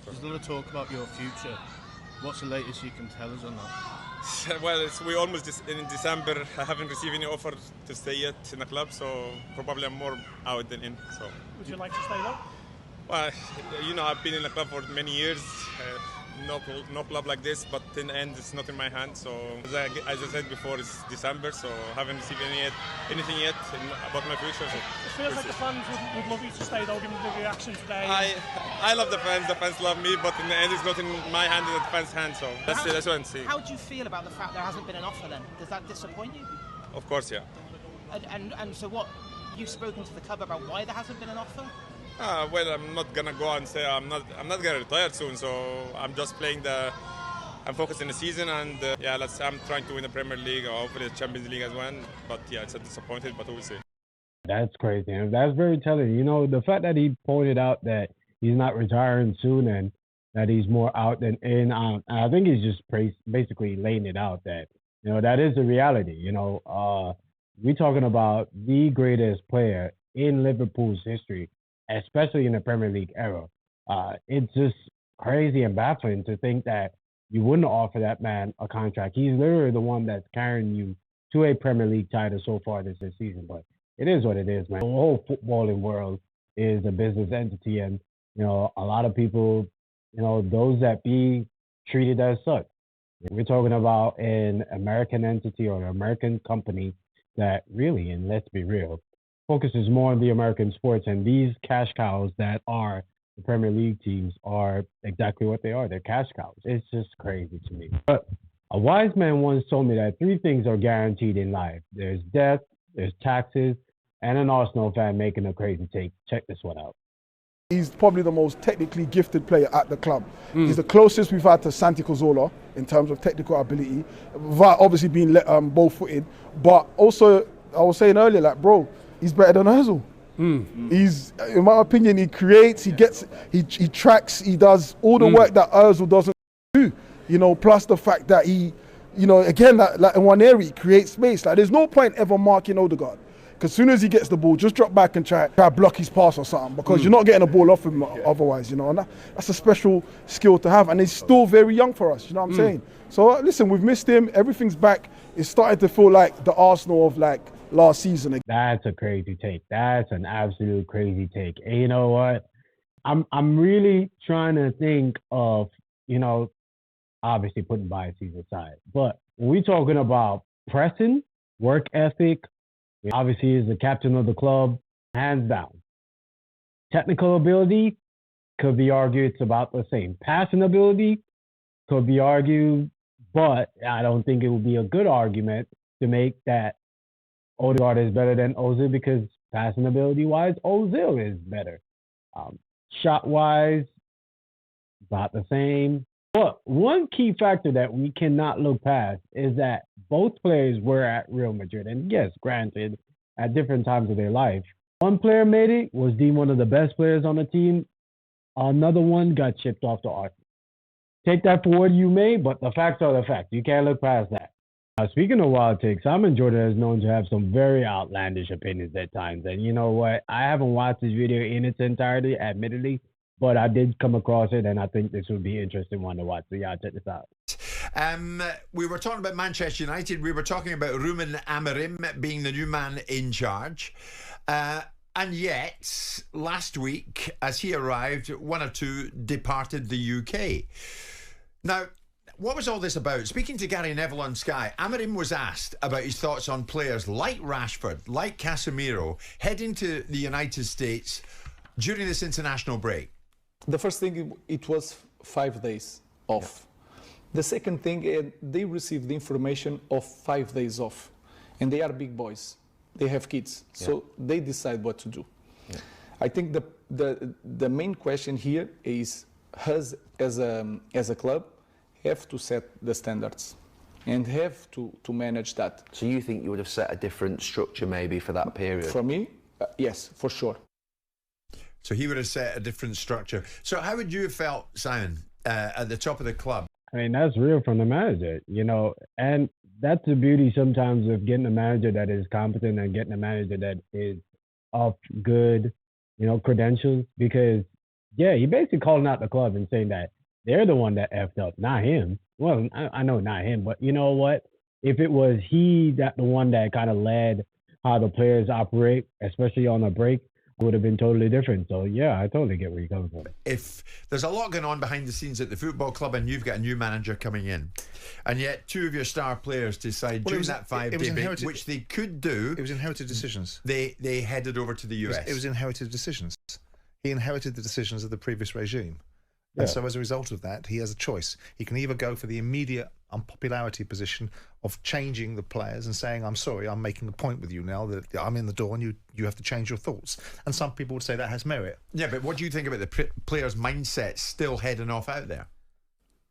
There's a lot of talk about your future. What's the latest you can tell us on that? Well, we're almost in December. I haven't received any offer to stay yet in the club, so probably I'm more out than in. So. Would you like to stay there? Well, I've been in the club for many years. No club like this, but in the end, it's not in my hands. So, as I said before, it's December, so I haven't received anything yet about my future. So it feels like the fans would love you to stay, though, given the reaction today. I love the fans. The fans love me, but in the end, it's not in my hand; it's the fans' hand. So that's what I'm saying. How do you feel about the fact there hasn't been an offer? Then does that disappoint you? Of course, yeah. And so what? You've spoken to the club about why there hasn't been an offer? Well, I'm not gonna go and say I'm not gonna retire soon. So I'm just playing I'm focused in the season, and I'm trying to win the Premier League or hopefully the Champions League as well. But yeah, it's a disappointed, but we'll see. That's crazy. That's very telling. The fact that he pointed out that he's not retiring soon and that he's more out than in. I think he's just basically laying it out that that is the reality. We're talking about the greatest player in Liverpool's history, especially in the Premier League era. It's just crazy and baffling to think that you wouldn't offer that man a contract. He's literally the one that's carrying you to a Premier League title so far this season. But it is what it is, man. The whole footballing world is a business entity, and a lot of people, those that be treated as such. We're talking about an American entity or an American company that really, and let's be real, focuses more on the American sports, and these cash cows that are the Premier League teams are exactly what they are. They're cash cows. It's just crazy to me. But a wise man once told me that 3 things are guaranteed in life. There's death, there's taxes, and an Arsenal fan making a crazy take. Check this one out. He's probably the most technically gifted player at the club. He's the closest we've had to Santi Cazorla in terms of technical ability, without obviously being both-footed. But also, I was saying earlier, bro, he's better than Ozil. He's, in my opinion, he creates, he gets, he tracks, he does all the work that Ozil doesn't do. Plus the fact that he, again, like in one area, he creates space. There's no point ever marking Odegaard. Because as soon as he gets the ball, just drop back and try block his pass or something, because you're not getting the ball off him otherwise, and that's a special skill to have, and he's still very young for us, you know what I'm saying? So listen, we've missed him, everything's back, it's starting to feel like the Arsenal of last season. That's a crazy take. That's an absolute crazy take. And you know what? I'm really trying to think of, obviously putting biases aside, but when we're talking about pressing, work ethic, obviously, he's the captain of the club, hands down. Technical ability could be argued it's about the same. Passing ability could be argued, but I don't think it would be a good argument to make that Odegaard is better than Ozil, because passing ability-wise, Ozil is better. Shot-wise, about the same. But one key factor that we cannot look past is that both players were at Real Madrid. And yes, granted, at different times of their life. One player made it, was deemed one of the best players on the team. Another one got shipped off to Arsenal. Take that for what you may, but the facts are the facts. You can't look past that. Now, speaking of wild takes, Simon Jordan is known to have some very outlandish opinions at times. And you know what? I haven't watched this video in its entirety, admittedly, but I did come across it, and I think this would be an interesting one to watch. So yeah, check this out. We were talking about Manchester United. We were talking about Rumen Amorim being the new man in charge. And yet, last week, as he arrived, 1 or 2 departed the UK. Now, what was all this about? Speaking to Gary Neville on Sky, Amorim was asked about his thoughts on players like Rashford, like Casemiro, heading to the United States during this international break. The first thing, it was 5 days off. Yeah. The second thing, they received the information of 5 days off. And they are big boys. They have kids. Yeah. So they decide what to do. Yeah. I think the main question here is us as a club have to set the standards and have to manage that. So you think you would have set a different structure maybe for that period? For me, yes, for sure. So he would have set a different structure. So how would you have felt, Simon, at the top of the club? I mean, that's real from the manager, and that's the beauty sometimes of getting a manager that is competent and getting a manager that is of good, credentials, because Yeah, he basically calling out the club and saying that they're the one that effed up, not him. Well, I know not him, but you know what? If it was he the one that kind of led how the players operate, especially on a break, it would have been totally different. So yeah, I totally get where you're coming from. If there's a lot going on behind the scenes at the football club and you've got a new manager coming in, and yet two of your star players decide during that 5-day break, which they could do. It was inherited decisions. They headed over to the US. It was inherited decisions. He inherited the decisions of the previous regime. Yeah. And so as a result of that, he has a choice. He can either go for the immediate unpopularity position of changing the players and saying, I'm sorry, I'm making a point with you now that I'm in the door and you have to change your thoughts. And some people would say that has merit. Yeah, but what do you think about the players' mindset still heading off out there?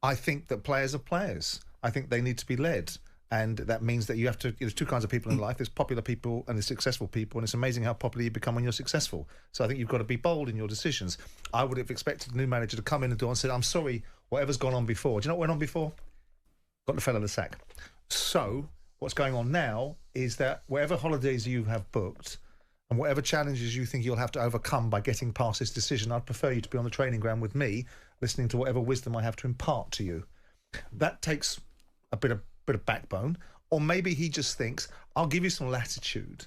I think that players are players. I think they need to be led. And that means that you have to, there's two kinds of people in life. There's popular people and there's successful people. And it's amazing how popular you become when you're successful. So I think you've got to be bold in your decisions. I would have expected the new manager to come in the door and say, I'm sorry, whatever's gone on before. Do you know what went on before? Got the fella the sack. So what's going on now is that whatever holidays you have booked and whatever challenges you think you'll have to overcome by getting past this decision, I'd prefer you to be on the training ground with me, listening to whatever wisdom I have to impart to you. That takes a bit of backbone. Or maybe he just thinks, I'll give you some latitude.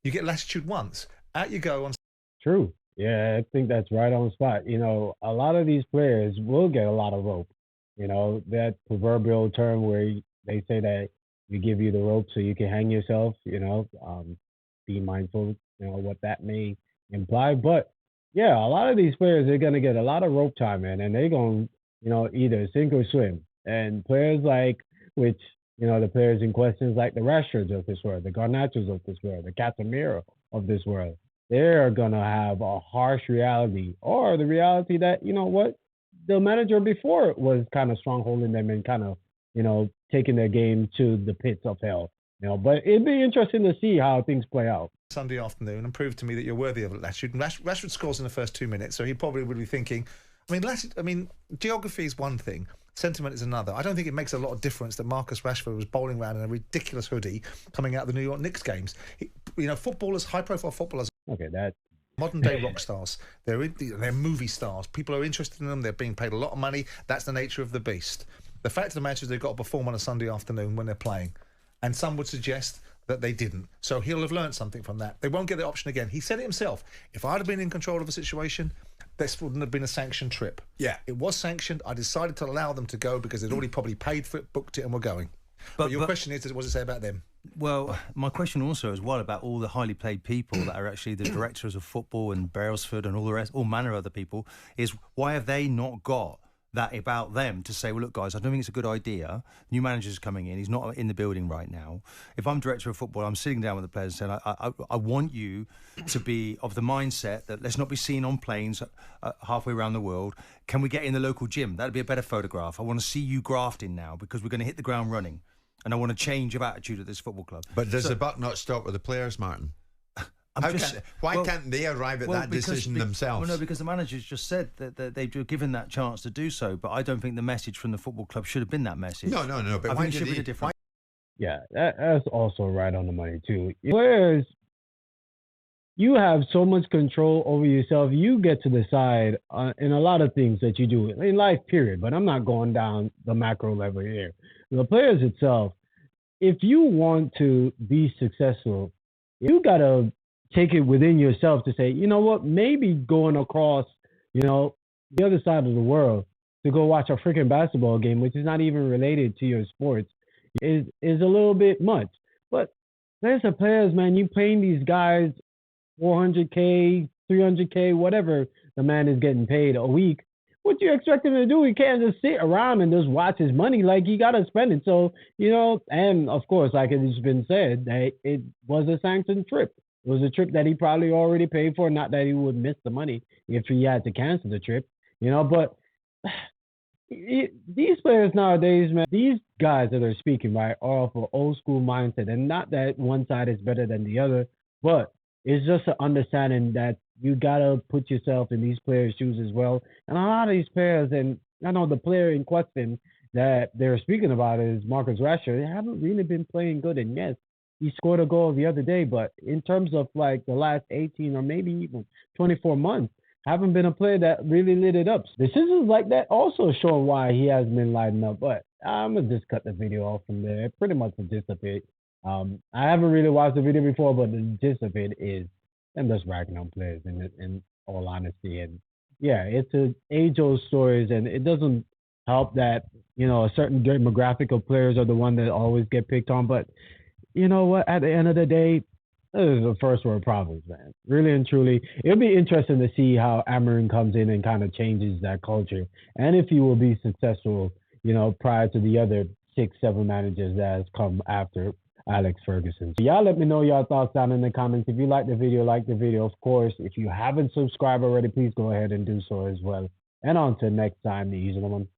You get latitude once. Out you go on. True. Yeah, I think that's right on the spot. You know, a lot of these players will get a lot of rope. You know, that proverbial term where they say that you give you the rope so you can hang yourself, you know, be mindful, you know, what that may imply. But yeah, a lot of these players, they're going to get a lot of rope time, man, and they're going to, you know, either sink or swim. And players like, which, you know, the players in questions like the Rashards of this world, the Garnachos of this world, the Casemiro of this world, they're going to have a harsh reality, or the reality that, you know what, the manager before was kind of strongholding them and kind of, you know, taking their game to the pits of hell. You know, but it'd be interesting to see how things play out. Sunday afternoon and prove to me that you're worthy of latitude. And Rashford scores in the first 2 minutes, so he probably would be thinking, I mean, geography is one thing. Sentiment is another. I don't think it makes a lot of difference that Marcus Rashford was bowling around in a ridiculous hoodie coming out of the New York Knicks games. You know, footballers, high-profile footballers, okay, that modern-day rock stars. They're movie stars. People are interested in them. They're being paid a lot of money. That's the nature of the beast. The fact of the matter is they've got to perform on a Sunday afternoon when they're playing. And some would suggest that they didn't. So he'll have learned something from that. They won't get the option again. He said it himself. If I'd have been in control of a situation, this wouldn't have been a sanctioned trip. Yeah. It was sanctioned. I decided to allow them to go because they'd already probably paid for it, booked it, and were going. But your question is, what does it say about them? Well, my question also as well about all the highly paid people that are actually the directors of football and Brailsford and all the rest, all manner of other people, is why have they not got that about them to say, well, look, guys, I don't think it's a good idea. New manager's coming in. He's not in the building right now. If I'm director of football, I'm sitting down with the players and saying, I want you to be of the mindset that let's not be seen on planes halfway around the world. Can we get in the local gym? That'd be a better photograph. I want to see you grafting now because we're going to hit the ground running. And I want a change of attitude at this football club. But does the buck not stop with the players, Martin? Why can't they arrive at that decision themselves? Well, no, because the manager's just said that they've given that chance to do so. But I don't think the message from the football club should have been that message. No. But I why think it should be different. Yeah, that's also right on the money too. Players, you have so much control over yourself. You get to decide in a lot of things that you do in life, period. But I'm not going down the macro level here. The players itself, if you want to be successful, you got to take it within yourself to say, you know what, maybe going across, you know, the other side of the world to go watch a freaking basketball game, which is not even related to your sports, is a little bit much. But there's the players, man, you paying these guys $400K, $300K, whatever the man is getting paid a week. What you expect him to do? He can't just sit around and just watch his money. Like, he got to spend it. So, you know, and of course, like it's been said, that it was a sanctioned trip. It was a trip that he probably already paid for, not that he would miss the money if he had to cancel the trip, you know. But these players nowadays, man, these guys that are speaking, right, are of an old school mindset. And not that one side is better than the other, but it's just an understanding that you got to put yourself in these players' shoes as well. And a lot of these players, and I know the player in question that they're speaking about is Marcus Rashford, they haven't really been playing good. And yes, he scored a goal the other day, but in terms of like the last 18 or maybe even 24 months, haven't been a player that really lit it up. Decisions like that also show why he hasn't been lighting up. But I'm going to just cut the video off from there. Pretty much the gist of it. I haven't really watched the video before, but the gist of it is I'm just ragging on players in all honesty. And yeah, it's an age-old stories, and it doesn't help that, you know, a certain demographic of players are the one that always get picked on. But you know what? At the end of the day, this is a first world problems, man. Really and truly. It'll be interesting to see how Amorim comes in and kind of changes that culture. And if he will be successful, you know, prior to the other 6-7 managers that has come after Alex Ferguson. So y'all let me know your thoughts down in the comments. If you like the video, of course. If you haven't subscribed already, please go ahead and do so as well. And on to next time, the usual one.